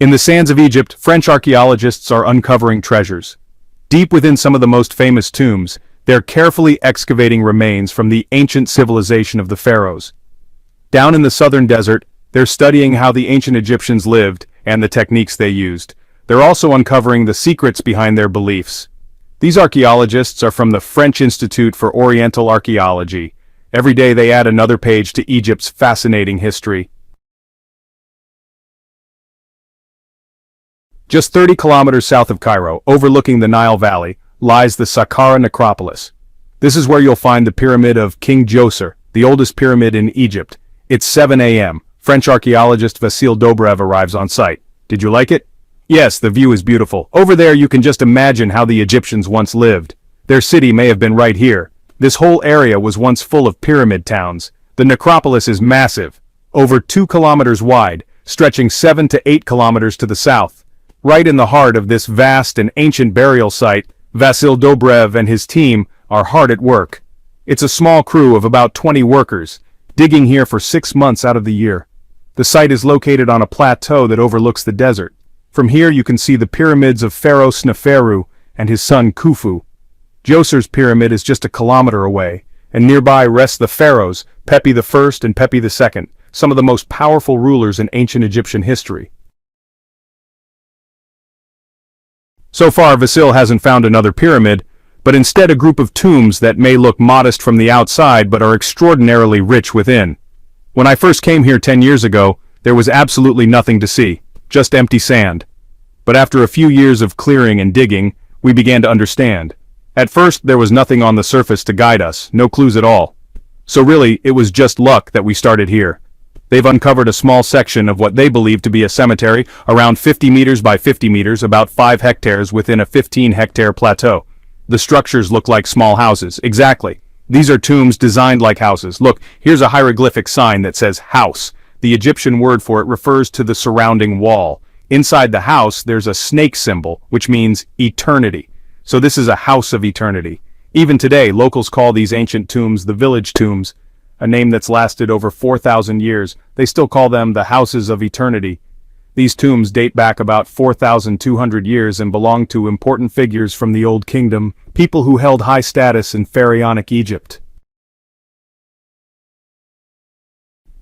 In the sands of Egypt, French archaeologists are uncovering treasures. Deep within some of the most famous tombs, they're carefully excavating remains from the ancient civilization of the pharaohs. Down in the southern desert, they're studying how the ancient Egyptians lived and the techniques they used. They're also uncovering the secrets behind their beliefs. These archaeologists are from the French Institute for Oriental Archaeology. Every day they add another page to Egypt's fascinating history. Just 30 kilometers south of Cairo, overlooking the Nile Valley, lies the Saqqara necropolis. This is where you'll find the pyramid of King Djoser, the oldest pyramid in Egypt. It's 7 a.m. French archaeologist Vassil Dobrev arrives on site. Did you like it? Yes, the view is beautiful. Over there you can just imagine how the Egyptians once lived. Their city may have been right here. This whole area was once full of pyramid towns. The necropolis is massive, over 2 kilometers wide, stretching 7 to 8 kilometers to the south. Right in the heart of this vast and ancient burial site, Vassil Dobrev and his team are hard at work. It's a small crew of about 20 workers, digging here for 6 months out of the year. The site is located on a plateau that overlooks the desert. From here you can see the pyramids of Pharaoh Sneferu and his son Khufu. Djoser's pyramid is just a kilometer away, and nearby rest the pharaohs, Pepi I and Pepi II, some of the most powerful rulers in ancient Egyptian history. So far, Vassil hasn't found another pyramid, but instead a group of tombs that may look modest from the outside but are extraordinarily rich within. When I first came here 10 years ago, there was absolutely nothing to see, just empty sand. But after a few years of clearing and digging, we began to understand. At first, there was nothing on the surface to guide us, no clues at all. So really, it was just luck that we started here. They've uncovered a small section of what they believe to be a cemetery, around 50 meters by 50 meters, about 5 hectares within a 15-hectare plateau. The structures look like small houses, exactly. These are tombs designed like houses. Look, here's a hieroglyphic sign that says house. The Egyptian word for it refers to the surrounding wall. Inside the house, there's a snake symbol, which means eternity. So this is a house of eternity. Even today, locals call these ancient tombs the village tombs, a name that's lasted over 4,000 years. They still call them the houses of eternity. These tombs date back about 4,200 years and belong to important figures from the Old Kingdom, people who held high status in pharaonic Egypt.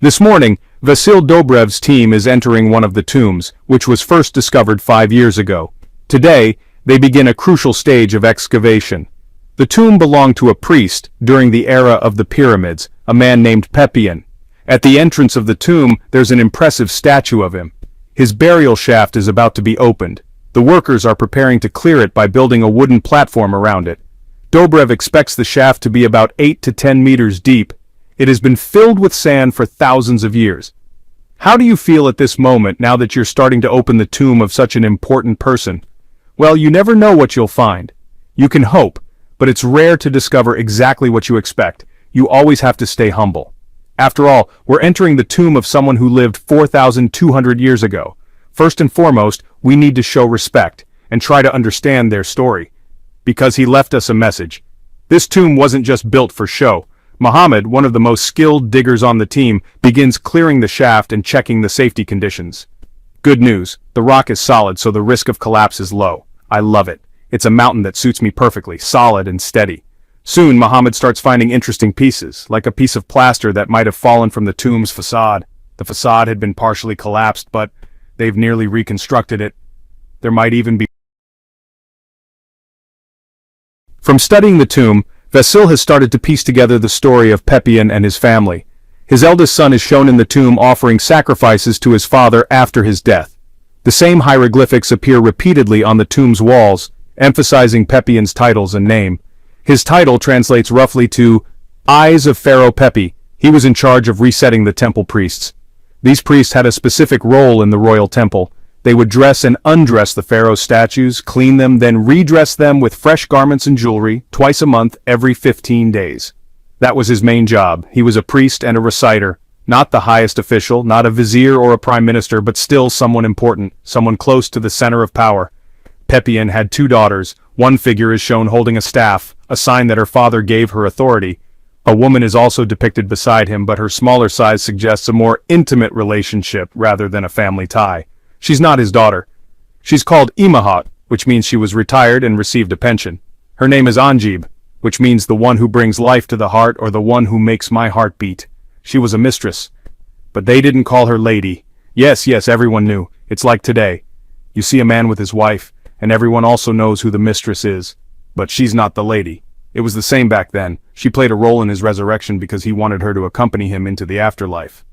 This morning, Vassil Dobrev's team is entering one of the tombs, which was first discovered 5 years ago. Today, they begin a crucial stage of excavation. The tomb belonged to a priest during the era of the pyramids, a man named Pepi. At the entrance of the tomb, there's an impressive statue of him. His burial shaft is about to be opened. The workers are preparing to clear it by building a wooden platform around it. Dobrev expects the shaft to be about 8 to 10 meters deep. It has been filled with sand for thousands of years. How do you feel at this moment now that you're starting to open the tomb of such an important person? Well, you never know what you'll find. You can hope, but it's rare to discover exactly what you expect. You always have to stay humble. After all, we're entering the tomb of someone who lived 4,200 years ago. First and foremost, we need to show respect and try to understand their story, because he left us a message. This tomb wasn't just built for show. Mohammed, one of the most skilled diggers on the team, begins clearing the shaft and checking the safety conditions. Good news, the rock is solid, so the risk of collapse is low. I love it. It's a mountain that suits me perfectly, solid and steady. Soon, Mohammed starts finding interesting pieces, like a piece of plaster that might have fallen from the tomb's facade. The facade had been partially collapsed, but they've nearly reconstructed it. There might even be... From studying the tomb, Vassil has started to piece together the story of Pepi and his family. His eldest son is shown in the tomb offering sacrifices to his father after his death. The same hieroglyphics appear repeatedly on the tomb's walls, emphasizing Pepi's titles and name. His title translates roughly to Eyes of Pharaoh Pepi. He was in charge of resetting the temple priests. These priests had a specific role in the royal temple. They would dress and undress the pharaoh's statues, clean them, then redress them with fresh garments and jewelry, twice a month, every 15 days. That was his main job. He was a priest and a reciter, not the highest official, not a vizier or a prime minister, but still someone important, someone close to the center of power. Pepi had 2 daughters. One figure is shown holding a staff, a sign that her father gave her authority. A woman is also depicted beside him, but her smaller size suggests a more intimate relationship rather than a family tie. She's not his daughter. She's called Imahat, which means she was retired and received a pension. Her name is Anjib, which means the one who brings life to the heart or the one who makes my heart beat. She was a mistress. But they didn't call her lady. Yes, everyone knew. It's like today. You see a man with his wife, and everyone also knows who the mistress is. But she's not the lady. It was the same back then. She played a role in his resurrection because he wanted her to accompany him into the afterlife.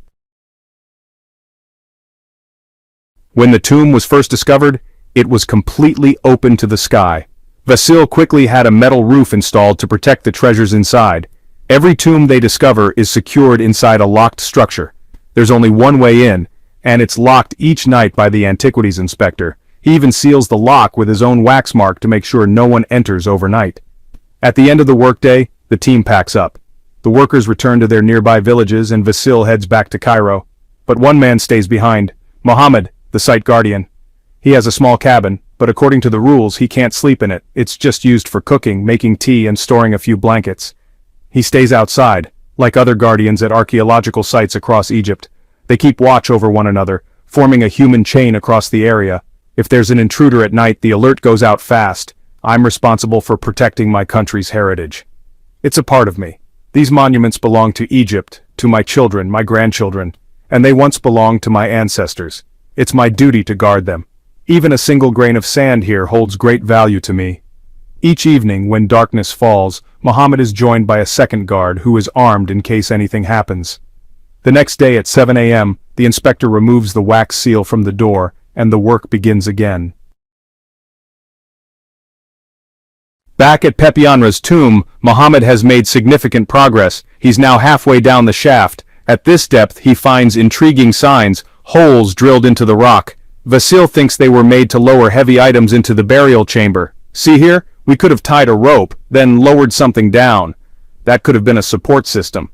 When the tomb was first discovered, it was completely open to the sky. Vassil quickly had a metal roof installed to protect the treasures inside. Every tomb they discover is secured inside a locked structure. There's only one way in, and it's locked each night by the antiquities inspector. He even seals the lock with his own wax mark to make sure no one enters overnight. At the end of the workday, the team packs up. The workers return to their nearby villages and Vassil heads back to Cairo. But one man stays behind, Mohammed, the site guardian. He has a small cabin, but according to the rules he can't sleep in it. It's just used for cooking, making tea and storing a few blankets. He stays outside, like other guardians at archaeological sites across Egypt. They keep watch over one another, forming a human chain across the area. If there's an intruder at night, the alert goes out fast. I'm responsible for protecting my country's heritage. It's a part of me. These monuments belong to Egypt, to my children, my grandchildren, and they once belonged to my ancestors. It's my duty to guard them. Even a single grain of sand here holds great value to me. Each evening, when darkness falls, Mohammed is joined by a second guard who is armed in case anything happens. The next day at 7 a.m., the inspector removes the wax seal from the door, and the work begins again. Back at Pepianra's tomb, Mohammed has made significant progress. He's now halfway down the shaft. At this depth, he finds intriguing signs, holes drilled into the rock. Vassil thinks they were made to lower heavy items into the burial chamber. See here? We could have tied a rope, then lowered something down. That could have been a support system.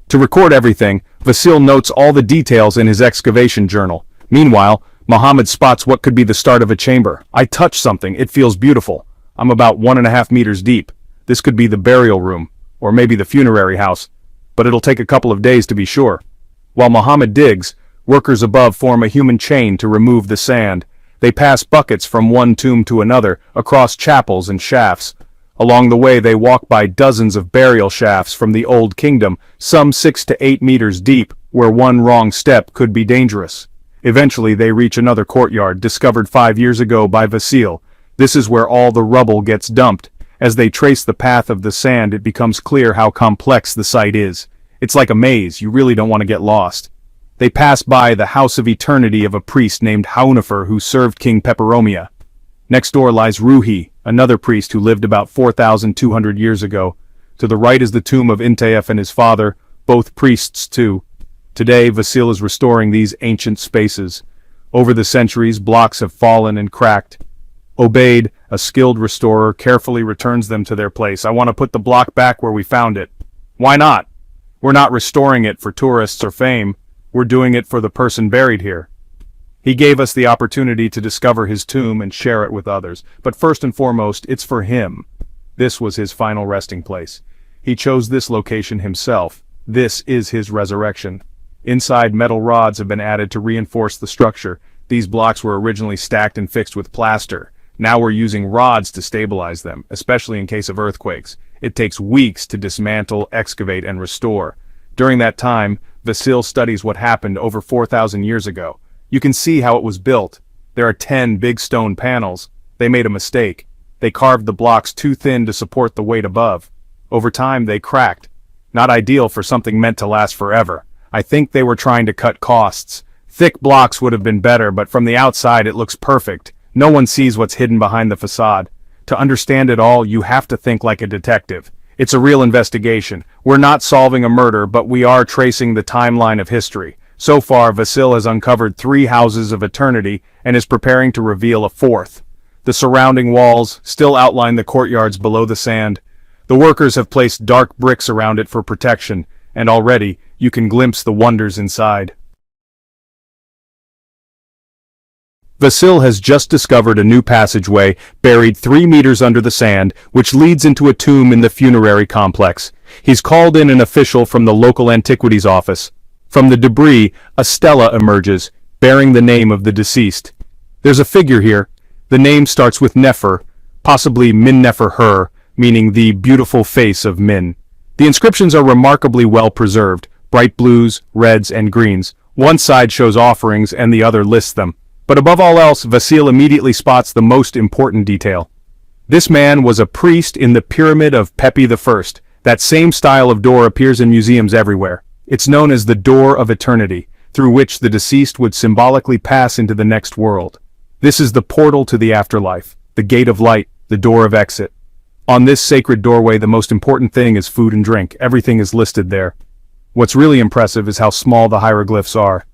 To record everything, Vassil notes all the details in his excavation journal. Meanwhile, Mohammed spots what could be the start of a chamber. I touch something, it feels beautiful. I'm about 1.5 meters deep. This could be the burial room, or maybe the funerary house, but it'll take a couple of days to be sure. While Mohammed digs, workers above form a human chain to remove the sand. They pass buckets from one tomb to another, across chapels and shafts. Along the way they walk by dozens of burial shafts from the Old Kingdom, some 6 to 8 meters deep, where one wrong step could be dangerous. Eventually they reach another courtyard discovered 5 years ago by Vassil. This is where all the rubble gets dumped. As they trace the path of the sand, it becomes clear how complex the site is. It's like a maze, you really don't want to get lost. They pass by the House of Eternity of a priest named Haunefer who served King Peperomia. Next door lies Ruhi, another priest who lived about 4,200 years ago. To the right is the tomb of Intef and his father, both priests too. Today, Vassil is restoring these ancient spaces. Over the centuries, blocks have fallen and cracked. Obaid, a skilled restorer, carefully returns them to their place. I want to put the block back where we found it. Why not? We're not restoring it for tourists or fame. We're doing it for the person buried here. He gave us the opportunity to discover his tomb and share it with others, but first and foremost, it's for him. This was his final resting place. He chose this location himself. This is his resurrection. Inside, metal rods have been added to reinforce the structure. These blocks were originally stacked and fixed with plaster. Now we're using rods to stabilize them, especially in case of earthquakes. It takes weeks to dismantle, excavate, and restore. During that time, Vassil studies what happened over 4,000 years ago. You can see how it was built. There are 10 big stone panels. They made a mistake. They carved the blocks too thin to support the weight above. Over time, they cracked. Not ideal for something meant to last forever. I think they were trying to cut costs. Thick blocks would have been better, but from the outside it looks perfect. No one sees what's hidden behind the facade. To understand it all, you have to think like a detective. It's a real investigation. We're not solving a murder, but we are tracing the timeline of history. So far, Vassil has uncovered 3 houses of eternity and is preparing to reveal a 4th. The surrounding walls still outline the courtyards below the sand. The workers have placed dark bricks around it for protection, and already you can glimpse the wonders inside. Vassil has just discovered a new passageway buried 3 meters under the sand, which leads into a tomb in the funerary complex. He's called in an official from the local antiquities office. From the debris, a stela emerges, bearing the name of the deceased. There's a figure here. The name starts with Nefer, possibly Min-Nefer-Her, meaning the beautiful face of Min. The inscriptions are remarkably well preserved, bright blues, reds, and greens. One side shows offerings and the other lists them. But above all else, Vassil immediately spots the most important detail. This man was a priest in the Pyramid of Pepi I. That same style of door appears in museums everywhere. It's known as the Door of Eternity, through which the deceased would symbolically pass into the next world. This is the portal to the afterlife, the gate of light, the door of exit. On this sacred doorway, the most important thing is food and drink. Everything is listed there. What's really impressive is how small the hieroglyphs are.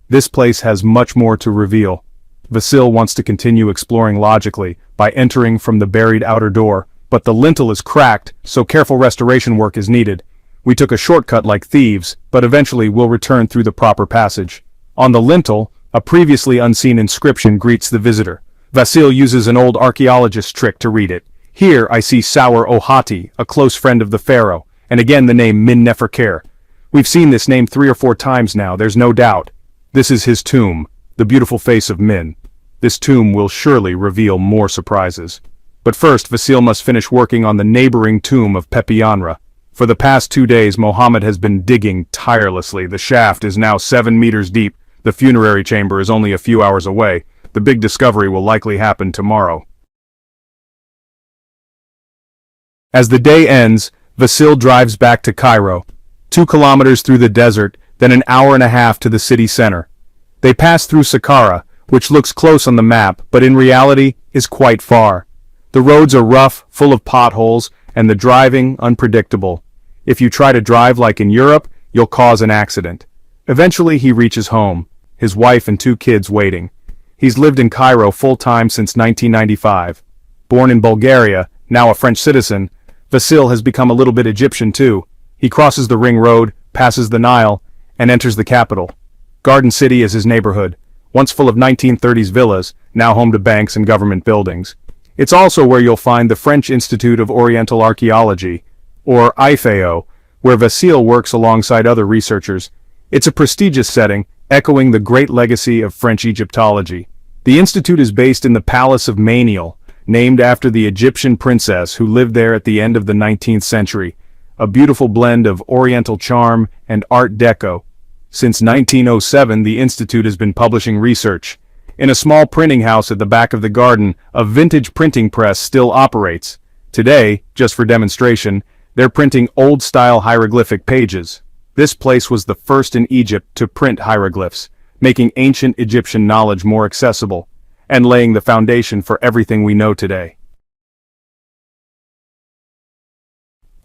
This place has much more to reveal. Vassil wants to continue exploring logically by entering from the buried outer door, but the lintel is cracked, so careful restoration work is needed. We took a shortcut like thieves, but eventually we'll return through the proper passage. On the lintel, a previously unseen inscription greets the visitor. Vassil uses an old archaeologist trick to read it. Here I see Saur Ohati, a close friend of the pharaoh, and again the name Min-Nefer-Ker. We've seen this name 3 or 4 times now, there's no doubt. This is his tomb, the beautiful face of Min. This tomb will surely reveal more surprises. But first, Vassil must finish working on the neighboring tomb of Pepianra. For the past 2 days, Mohammed has been digging tirelessly. The shaft is now 7 meters deep. The funerary chamber is only a few hours away. The big discovery will likely happen tomorrow. As the day ends, Vassil drives back to Cairo. 2 kilometers through the desert, then an hour and a half to the city center. They pass through Saqqara, which looks close on the map, but in reality is quite far. The roads are rough, full of potholes, and the driving unpredictable. If you try to drive like in Europe, you'll cause an accident. Eventually he reaches home, his wife and 2 kids waiting. He's lived in Cairo full-time since 1995. Born in Bulgaria, now a French citizen, Vassil has become a little bit Egyptian too. He crosses the ring road, passes the Nile, and enters the capital. Garden City is his neighborhood, once full of 1930s villas, now home to banks and government buildings. It's also where you'll find the French Institute of Oriental Archaeology, or IFAO, where Vassil works alongside other researchers. It's a prestigious setting, echoing the great legacy of French Egyptology. The institute is based in the Palace of Maniel, named after the Egyptian princess who lived there at the end of the 19th century, a beautiful blend of Oriental charm and Art Deco. Since 1907, the institute has been publishing research. In a small printing house at the back of the garden, a vintage printing press still operates. Today, just for demonstration, they're printing old-style hieroglyphic pages. This place was the first in Egypt to print hieroglyphs, making ancient Egyptian knowledge more accessible, and laying the foundation for everything we know today.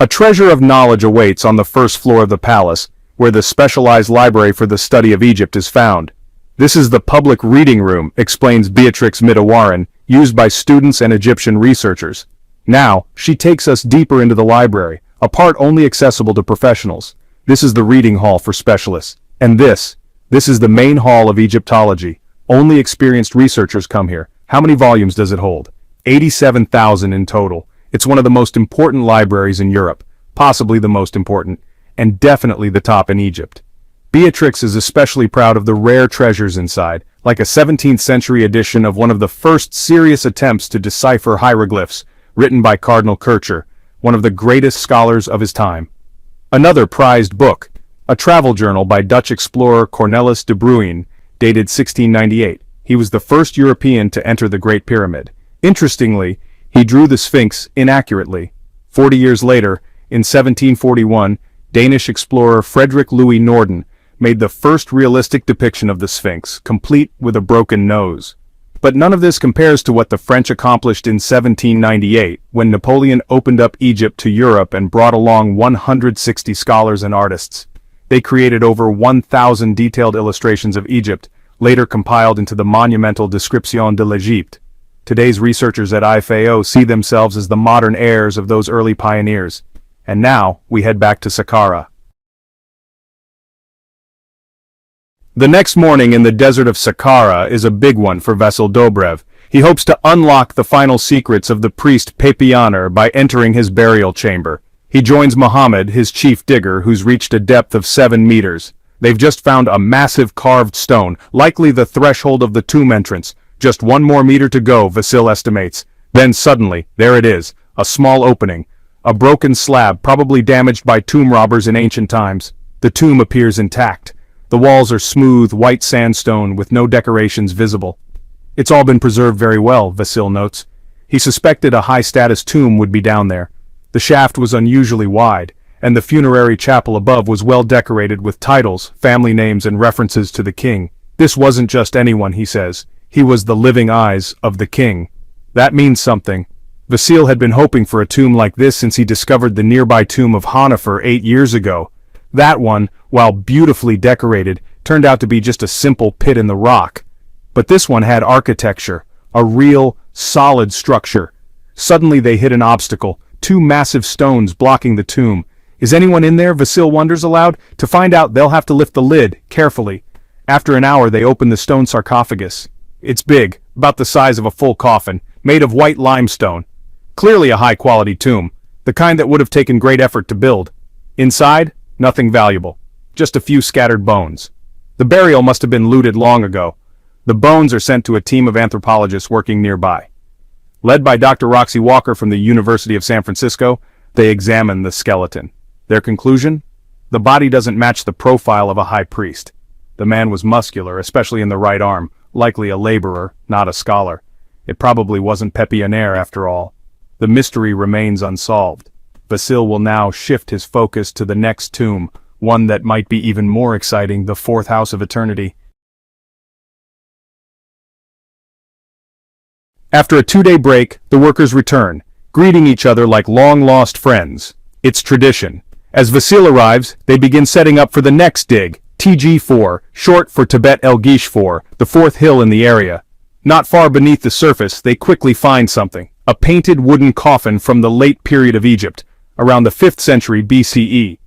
A treasure of knowledge awaits on the first floor of the palace, where the specialized library for the study of Egypt is found. This is the public reading room, explains Beatrix Midawaran, used by students and Egyptian researchers. Now, she takes us deeper into the library, a part only accessible to professionals. This is the reading hall for specialists. And this is the main hall of Egyptology. Only experienced researchers come here. How many volumes does it hold? 87,000 in total. It's one of the most important libraries in Europe, possibly the most important, and definitely the top in Egypt. Beatrix is especially proud of the rare treasures inside, like a 17th century edition of one of the first serious attempts to decipher hieroglyphs, written by Cardinal Kircher, one of the greatest scholars of his time. Another prized book, a travel journal by Dutch explorer Cornelis de Bruijn, dated 1698. He was the first European to enter the Great Pyramid. Interestingly, he drew the Sphinx inaccurately. 40 years later, in 1741, Danish explorer Frederick Louis Norden made the first realistic depiction of the Sphinx, complete with a broken nose. But none of this compares to what the French accomplished in 1798, when Napoleon opened up Egypt to Europe and brought along 160 scholars and artists. They created over 1,000 detailed illustrations of Egypt, later compiled into the monumental Description de l'Égypte. Today's researchers at IFAO see themselves as the modern heirs of those early pioneers. And now, we head back to Saqqara. The next morning in the desert of Saqqara is a big one for Vassil Dobrev. He hopes to unlock the final secrets of the priest Pepianer by entering his burial chamber. He joins Mohammed, his chief digger, who's reached a depth of 7 meters. They've just found a massive carved stone, likely the threshold of the tomb entrance. Just 1 more meter to go, Vassil estimates. Then suddenly, there it is, a small opening. A broken slab, probably damaged by tomb robbers in ancient times. The tomb appears intact. The walls are smooth, white sandstone with no decorations visible. It's all been preserved very well, Vassil notes. He suspected a high-status tomb would be down there. The shaft was unusually wide, and the funerary chapel above was well decorated with titles, family names, and references to the king. This wasn't just anyone, he says. He was the living eyes of the king. That means something. Vassil had been hoping for a tomb like this since he discovered the nearby tomb of Hanifer 8 years ago. That one, while beautifully decorated, turned out to be just a simple pit in the rock. But this one had architecture, a real, solid structure. Suddenly they hit an obstacle, 2 massive stones blocking the tomb. Is anyone in there, Vassil wonders aloud? To find out, they'll have to lift the lid, carefully. After an hour they open the stone sarcophagus. It's big, about the size of a full coffin, made of white limestone. Clearly a high-quality tomb, the kind that would have taken great effort to build. Inside, nothing valuable, just a few scattered bones. The burial must have been looted long ago. The bones are sent to a team of anthropologists working nearby. Led by Dr. Roxy Walker from the University of San Francisco, they examine the skeleton. Their conclusion? The body doesn't match the profile of a high priest. The man was muscular, especially in the right arm, likely a laborer, not a scholar. It probably wasn't Pepionaire after all. The mystery remains unsolved. Vassil will now shift his focus to the next tomb, one that might be even more exciting, the 4th House of Eternity. After a 2-day break, the workers return, greeting each other like long-lost friends. It's tradition. As Vassil arrives, they begin setting up for the next dig, TG4, short for Tibet El Gish 4, the 4th hill in the area. Not far beneath the surface, they quickly find something. A painted wooden coffin from the late period of Egypt, around the 5th century BCE.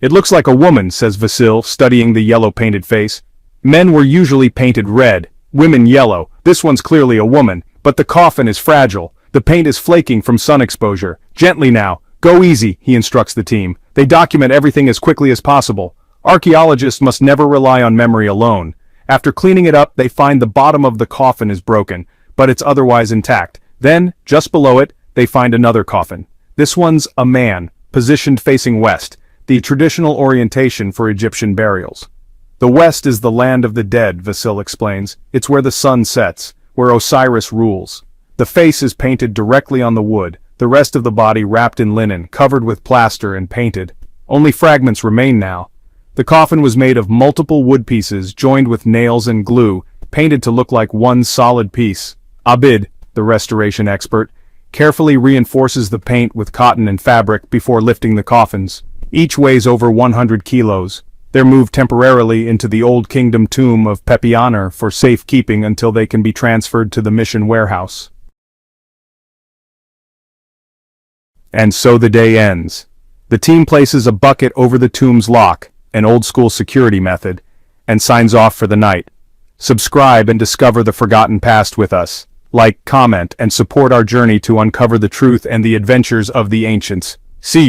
It looks like a woman, says Vassil, studying the yellow-painted face. Men were usually painted red, women yellow. This one's clearly a woman, but the coffin is fragile. The paint is flaking from sun exposure. Gently now. Go easy, he instructs the team. They document everything as quickly as possible. Archaeologists must never rely on memory alone. After cleaning it up, they find the bottom of the coffin is broken, but it's otherwise intact. Then, just below it, they find another coffin. This one's a man, positioned facing west, the traditional orientation for Egyptian burials. The west is the land of the dead, Vassil explains. It's where the sun sets, where Osiris rules. The face is painted directly on the wood, the rest of the body wrapped in linen, covered with plaster and painted. Only fragments remain now. The coffin was made of multiple wood pieces joined with nails and glue, painted to look like one solid piece. Abid, the restoration expert, carefully reinforces the paint with cotton and fabric before lifting the coffins. Each weighs over 100 kilos. They're moved temporarily into the Old Kingdom tomb of Pepionaire for safekeeping until they can be transferred to the mission warehouse. And so the day ends. The team places a bucket over the tomb's lock, an old-school security method, and signs off for the night. Subscribe and discover the forgotten past with us. Like, comment, and support our journey to uncover the truth and the adventures of the ancients. See you.